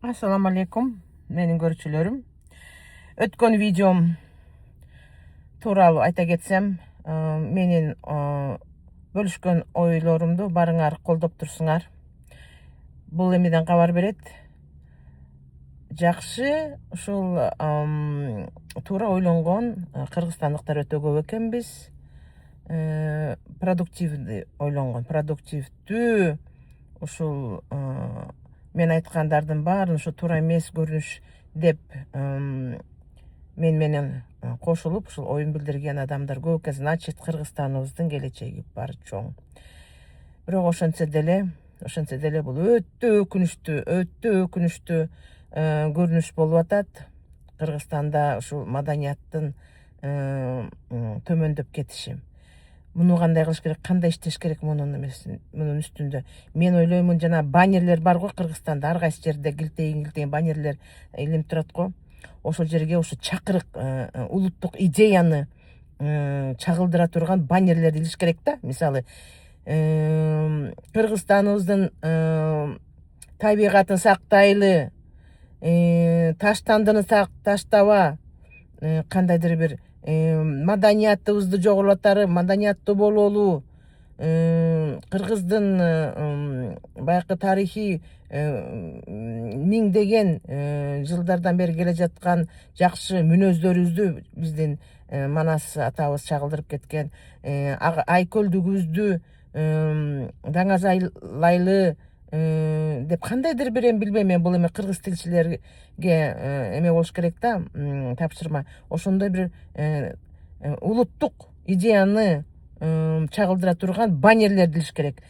Assalamu alaikum, menin görüşçülerim. Ötkön videom tuuralı ayta ketsem, menin bölüşkön oylarımды barыңar kolдоп турсуңар. Бул эмеден кабар берет. Жакшы, ушул туура ойлонгон кыргызстандыктар өтө көп экенбиз. Продуктивдүү ойлонгон, продуктивдүү ушул мен айткандардын баарын ушу туура эмес көрүнүш деп менен кошулуп ушул оюн билдирген адамдар көп экен. Значит, Кыргызстаныбыздын келечеги бар чоң. Бирок ошентсе деле бул өтө өкүнүчтүү көрүнүш болуп атат. Кыргызстанда ушул маданияттын төмөндөп кетиши. Муну кандай кылыш керек, кандай иштеш керек мунун үстүндө? Мен ойлоймун, жана баннерлер бар го Кыргызстанда, ар кайсы жерде килтейин баннерлер илинип турат го. Ошол жерге ушу чакырык улуттук идеяны чагылдыра турган баннерлер илиш керек да. Мисалы, Кыргызстаныбыздын табигатын сактайлы, таштандыны таштаба, кандайдыр бир маданиятыбызды жоготары, маданияттуу бололу, кыргыздын баягы тарыхый миңдеген жылдардан бери келе жаткан жакшы мүнөздөрүбүздү биздин Манас атабыз чагылдырып кеткен, айкөлдүгүбүздү даңазайлайлы деп кандайдыр бир билбейм, мен бул эме кыргыз тилчилерге эме болуш керек да, тапшырма. Ошондой бир улуттук идеяны чагылдыра турган баннерлер илиш керек.